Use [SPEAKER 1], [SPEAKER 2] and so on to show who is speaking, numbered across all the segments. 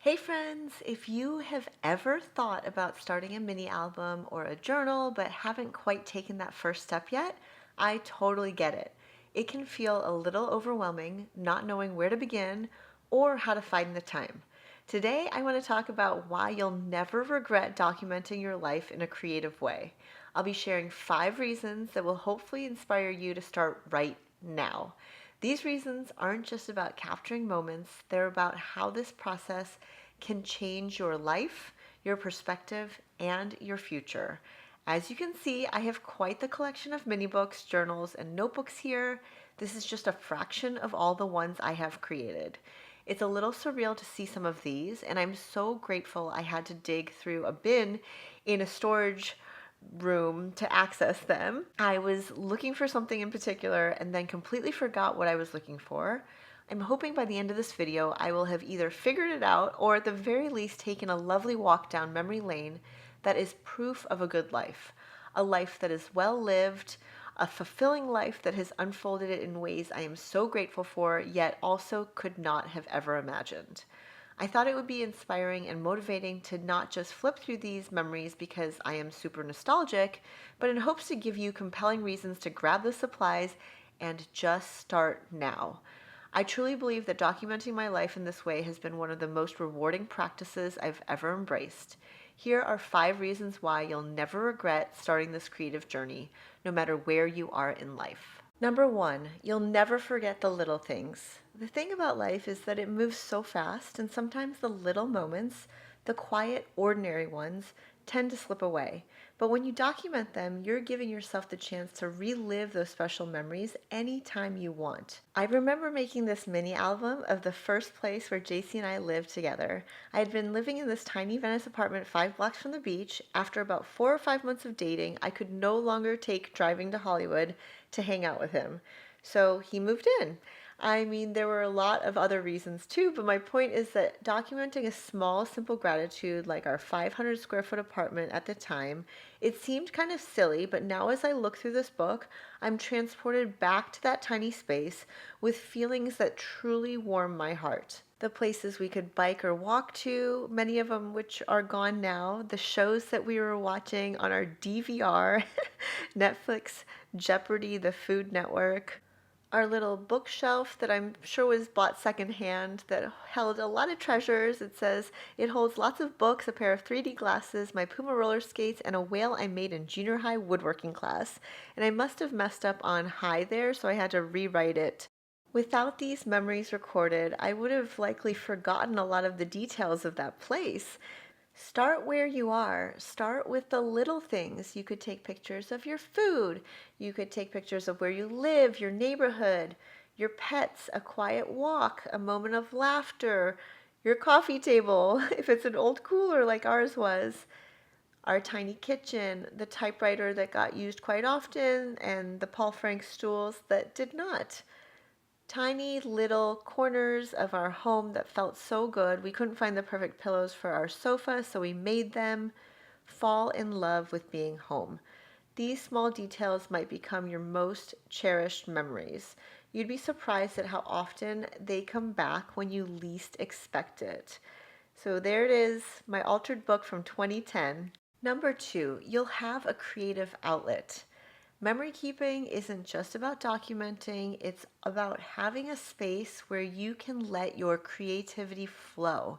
[SPEAKER 1] Hey friends, if you have ever thought about starting a mini album or a journal but haven't quite taken that first step yet, I totally get it. It can feel a little overwhelming not knowing where to begin or how to find the time. Today, I want to talk about why you'll never regret documenting your life in a creative way. I'll be sharing 5 reasons that will hopefully inspire you to start right now. These reasons aren't just about capturing moments, they're about how this process can change your life, your perspective, and your future. As you can see, I have quite the collection of mini books, journals, and notebooks here. This is just a fraction of all the ones I have created. It's a little surreal to see some of these, and I'm so grateful I had to dig through a bin in a storage room to access them. I was looking for something in particular and then completely forgot what I was looking for. I'm hoping by the end of this video I will have either figured it out or at the very least taken a lovely walk down memory lane that is proof of a good life. A life that is well lived, a fulfilling life that has unfolded in ways I am so grateful for, yet also could not have ever imagined. I thought it would be inspiring and motivating to not just flip through these memories because I am super nostalgic, but in hopes to give you compelling reasons to grab the supplies and just start now. I truly believe that documenting my life in this way has been one of the most rewarding practices I've ever embraced. Here are 5 reasons why you'll never regret starting this creative journey, no matter where you are in life. Number 1, you'll never forget the little things. The thing about life is that it moves so fast, and sometimes the little moments, the quiet, ordinary ones, tend to slip away. But when you document them, you're giving yourself the chance to relive those special memories anytime you want. I remember making this mini album of the first place where JC and I lived together. I had been living in this tiny Venice apartment 5 blocks from the beach. After about 4 or 5 months of dating, I could no longer take driving to Hollywood to hang out with him. So he moved in. I mean, there were a lot of other reasons too, but my point is that documenting a small, simple gratitude like our 500 square foot apartment at the time, it seemed kind of silly, but now as I look through this book, I'm transported back to that tiny space with feelings that truly warm my heart. The places we could bike or walk to, many of them which are gone now, the shows that we were watching on our DVR, Netflix, Jeopardy, the Food Network, our little bookshelf that I'm sure was bought secondhand that held a lot of treasures. It says it holds lots of books, a pair of 3D glasses, my Puma roller skates, and a whale I made in junior high woodworking class. And I must have messed up on high there, so I had to rewrite it. Without these memories recorded, I would have likely forgotten a lot of the details of that place. Start where you are. Start with the little things. You could take pictures of your food. You could take pictures of where you live, your neighborhood, your pets, a quiet walk, a moment of laughter, your coffee table, if it's an old cooler like ours was, our tiny kitchen, the typewriter that got used quite often, and the Paul Frank stools that did not. Tiny little corners of our home that felt so good. We couldn't find the perfect pillows for our sofa, so we made them. Fall in love with being home. These small details might become your most cherished memories. You'd be surprised at how often they come back when you least expect it. So there it is, my altered book from 2010. Number 2, you'll have a creative outlet. Memory keeping isn't just about documenting, it's about having a space where you can let your creativity flow.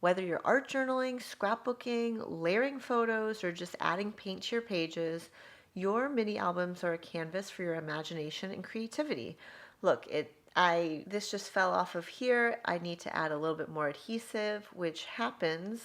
[SPEAKER 1] Whether you're art journaling, scrapbooking, layering photos, or just adding paint to your pages, your mini albums are a canvas for your imagination and creativity. Look, this just fell off of here. I need to add a little bit more adhesive, which happens.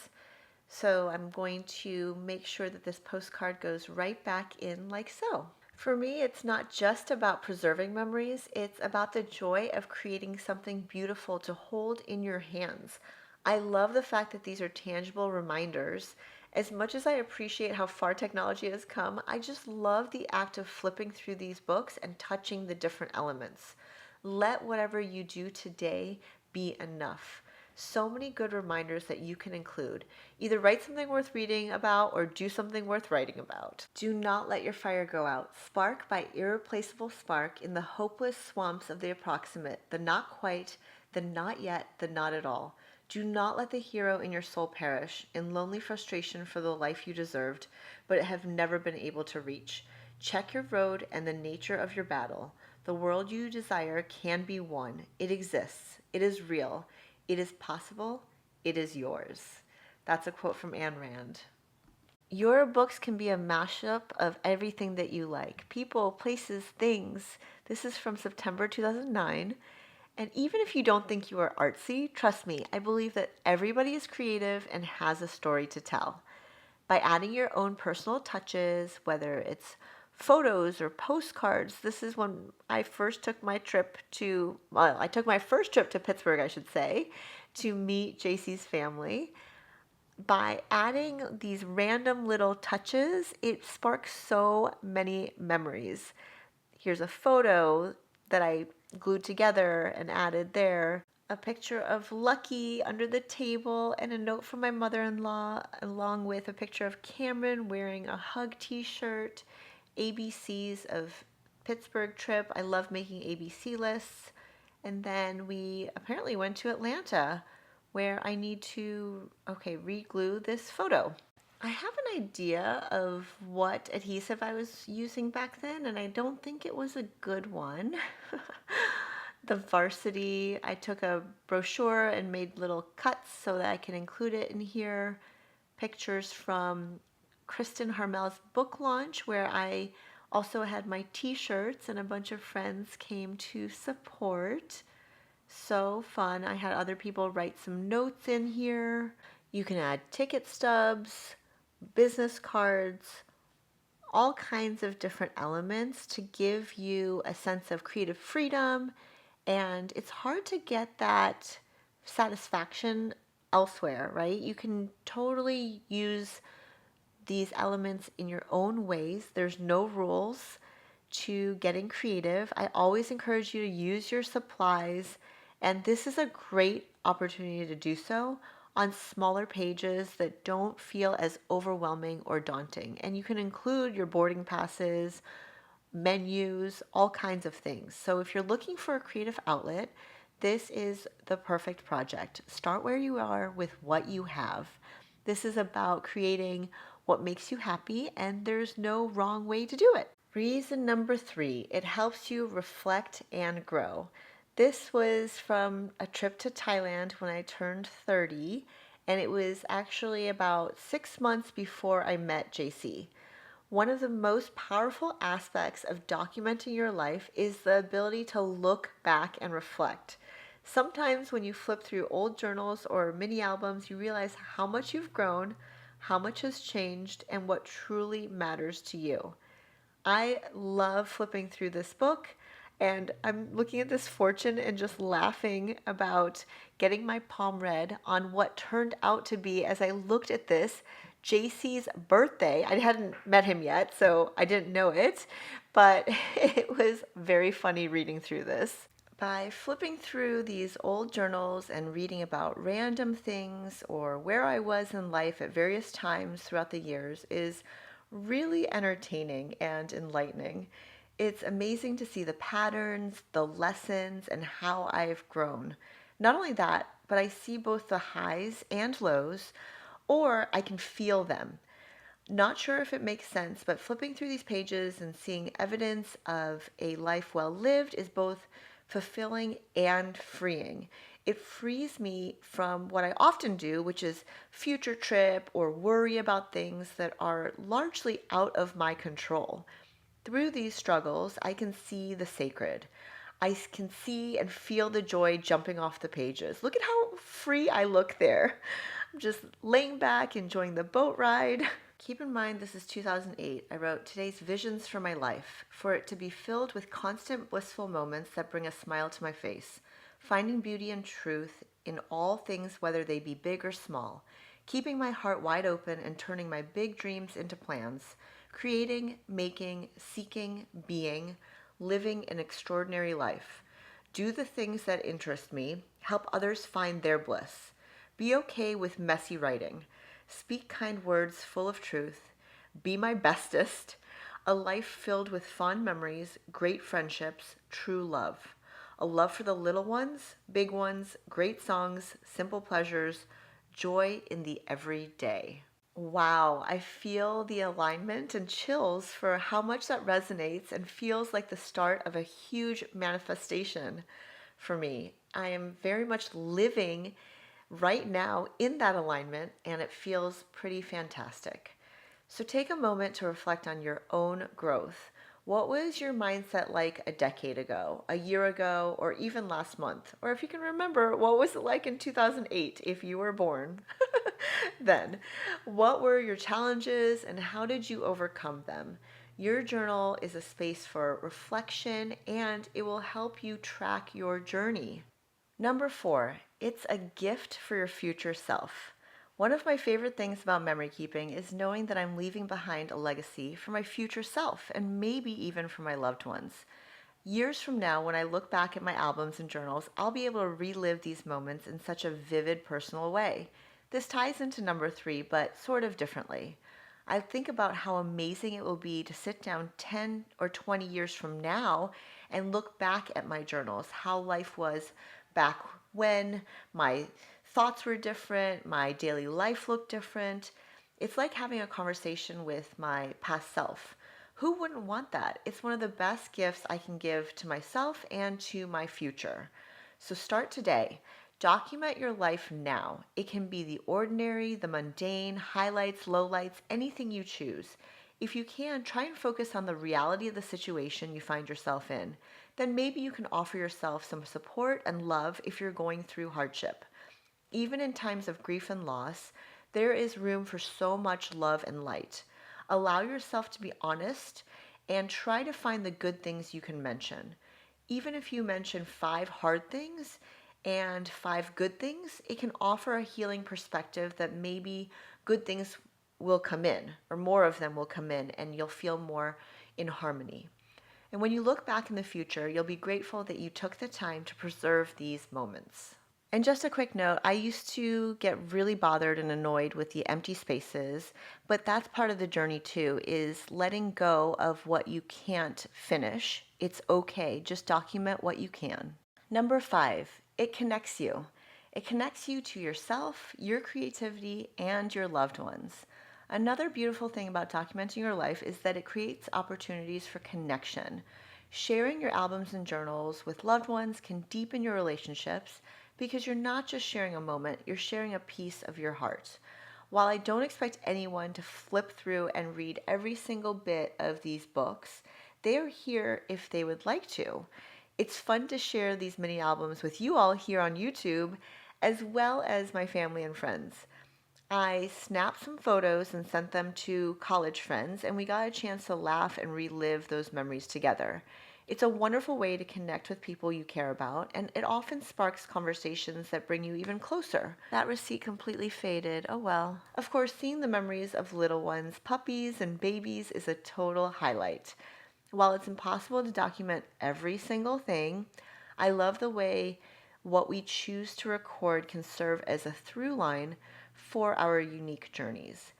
[SPEAKER 1] So I'm going to make sure that this postcard goes right back in like so. For me, it's not just about preserving memories, it's about the joy of creating something beautiful to hold in your hands. I love the fact that these are tangible reminders. As much as I appreciate how far technology has come, I just love the act of flipping through these books and touching the different elements. Let whatever you do today be enough. So many good reminders that you can include. Either write something worth reading about or do something worth writing about. Do not let your fire go out. Spark by Irreplaceable Spark in the hopeless swamps of the approximate, the not quite, the not yet, the not at all. Do not let the hero in your soul perish in lonely frustration for the life you deserved, but have never been able to reach. Check your road and the nature of your battle. The world you desire can be won. It exists. It is real. It is possible. It is yours. That's a quote from Ayn Rand. Your books can be a mashup of everything that you like people, places, things. This is from September 2009. And even if you don't think you are artsy, trust me, I believe that everybody is creative and has a story to tell. By adding your own personal touches, whether it's photos or postcards, this is when I first took my trip to, well, I took my first trip to Pittsburgh, I should say, to meet JC's family. By adding these random little touches, it sparks so many memories. Here's a photo that I glued together and added there. A picture of Lucky under the table and a note from my mother-in-law, along with a picture of Cameron wearing a hug t-shirt, ABCs of Pittsburgh trip. I love making ABC lists. And then we apparently went to Atlanta where I need to, okay, re-glue this photo. I have an idea of what adhesive I was using back then, and I don't think it was a good one. The varsity, I took a brochure and made little cuts so that I can include it in here. Pictures from Kristen Harmel's book launch, where I also had my t-shirts and a bunch of friends came to support. So fun. I had other people write some notes in here. You can add ticket stubs, business cards, all kinds of different elements to give you a sense of creative freedom. And it's hard to get that satisfaction elsewhere, right? You can totally use these elements in your own ways. There's no rules to getting creative. I always encourage you to use your supplies, and this is a great opportunity to do so on smaller pages that don't feel as overwhelming or daunting. And you can include your boarding passes, menus, all kinds of things. So if you're looking for a creative outlet, this is the perfect project. Start where you are with what you have. This is about creating what makes you happy, and there's no wrong way to do it. Reason number 3, it helps you reflect and grow. This was from a trip to Thailand when I turned 30, and it was actually about 6 months before I met JC. One of the most powerful aspects of documenting your life is the ability to look back and reflect. Sometimes when you flip through old journals or mini albums, you realize how much you've grown, how much has changed, and what truly matters to you. I love flipping through this book, and I'm looking at this fortune and just laughing about getting my palm read on what turned out to be, as I looked at this, JC's birthday. I hadn't met him yet, so I didn't know it, but it was very funny reading through this. By flipping through these old journals and reading about random things or where I was in life at various times throughout the years is really entertaining and enlightening. It's amazing to see the patterns, the lessons, and how I've grown. Not only that, but I see both the highs and lows, or I can feel them. Not sure if it makes sense, but flipping through these pages and seeing evidence of a life well lived is both fulfilling and freeing. It frees me from what I often do, which is future trip or worry about things that are largely out of my control. Through these struggles, I can see the sacred. I can see and feel the joy jumping off the pages. Look at how free I look there. I'm just laying back, enjoying the boat ride. Keep in mind, this is 2008. I wrote today's visions for my life, for it to be filled with constant blissful moments that bring a smile to my face, finding beauty and truth in all things, whether they be big or small, keeping my heart wide open and turning my big dreams into plans, creating, making, seeking, being, living an extraordinary life. Do the things that interest me, help others find their bliss. Be okay with messy writing. Speak kind words full of truth. Be my bestest. A life filled with fond memories, great friendships, true love. A love for the little ones, big ones, great songs, simple pleasures, joy in the everyday. Wow, I feel the alignment and chills for how much that resonates and feels like the start of a huge manifestation for me. I am very much living right now in that alignment, and it feels pretty fantastic. So take a moment to reflect on your own growth. What was your mindset like a decade ago, a year ago, or even last month? Or if you can remember, what was it like in 2008 if you were born then? What were your challenges and how did you overcome them? Your journal is a space for reflection and it will help you track your journey. Number 4, it's a gift for your future self. One of my favorite things about memory keeping is knowing that I'm leaving behind a legacy for my future self and maybe even for my loved ones. Years from now, when I look back at my albums and journals, I'll be able to relive these moments in such a vivid, personal way. This ties into number 3, but sort of differently. I think about how amazing it will be to sit down 10 or 20 years from now and look back at my journals, how life was back when my thoughts were different, my daily life looked different. It's like having a conversation with my past self. Who wouldn't want that? It's one of the best gifts I can give to myself and to my future. So start today. Document your life now. It can be the ordinary, the mundane, highlights, lowlights, anything you choose. If you can, try and focus on the reality of the situation you find yourself in. Then maybe you can offer yourself some support and love if you're going through hardship. Even in times of grief and loss, there is room for so much love and light. Allow yourself to be honest and try to find the good things you can mention. Even if you mention 5 hard things and 5 good things, it can offer a healing perspective that maybe good things will come in, or more of them will come in, and you'll feel more in harmony. And when you look back in the future, you'll be grateful that you took the time to preserve these moments. And just a quick note, I used to get really bothered and annoyed with the empty spaces, but that's part of the journey too, is letting go of what you can't finish. It's okay, just document what you can. Number 5, it connects you. It connects you to yourself, your creativity, and your loved ones. Another beautiful thing about documenting your life is that it creates opportunities for connection. Sharing your albums and journals with loved ones can deepen your relationships because you're not just sharing a moment, you're sharing a piece of your heart. While I don't expect anyone to flip through and read every single bit of these books, they are here if they would like to. It's fun to share these mini albums with you all here on YouTube, as well as my family and friends. I snapped some photos and sent them to college friends, and we got a chance to laugh and relive those memories together. It's a wonderful way to connect with people you care about, and it often sparks conversations that bring you even closer. That receipt completely faded. Oh well. Of course, seeing the memories of little ones, puppies, and babies is a total highlight. While it's impossible to document every single thing, I love the way what we choose to record can serve as a through line for our unique journeys.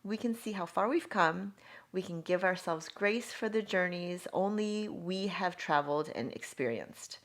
[SPEAKER 1] We can see how far we've come. We can give ourselves grace for the journeys only we have traveled and experienced.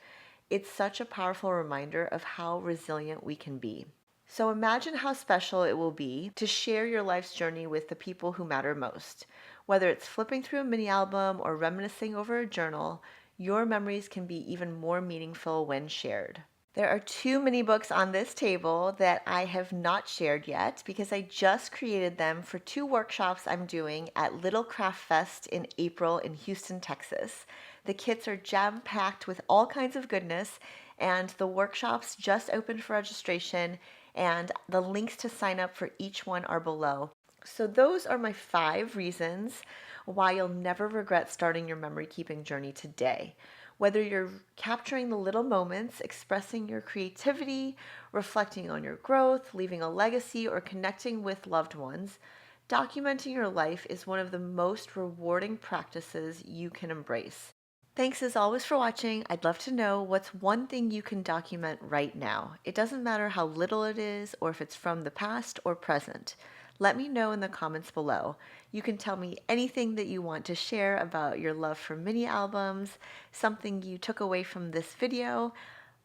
[SPEAKER 1] It's such a powerful reminder of how resilient we can be. So imagine how special it will be to share your life's journey with the people who matter most. Whether it's flipping through a mini album or reminiscing over a journal, your memories can be even more meaningful when shared. There are 2 mini books on this table that I have not shared yet because I just created them for 2 workshops I'm doing at Little Craft Fest in April in Houston, Texas. The kits are jam-packed with all kinds of goodness, and the workshops just opened for registration, and the links to sign up for each one are below. So those are my 5 reasons why you'll never regret starting your memory keeping journey today. Whether you're capturing the little moments, expressing your creativity, reflecting on your growth, leaving a legacy, or connecting with loved ones, documenting your life is one of the most rewarding practices you can embrace. Thanks as always for watching. I'd love to know what's one thing you can document right now. It doesn't matter how little it is or if it's from the past or present. Let me know in the comments below. You can tell me anything that you want to share about your love for mini albums, something you took away from this video,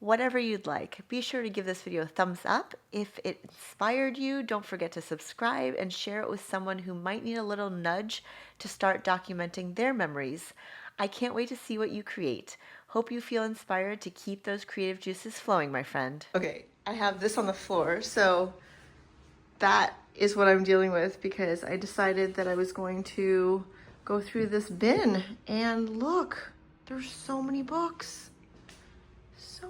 [SPEAKER 1] whatever you'd like. Be sure to give this video a thumbs up. If it inspired you, don't forget to subscribe and share it with someone who might need a little nudge to start documenting their memories. I can't wait to see what you create. Hope you feel inspired to keep those creative juices flowing, my friend. Okay, I have this on the floor, so that is what I'm dealing with because I decided that I was going to go through this bin, and look, there's so many books. So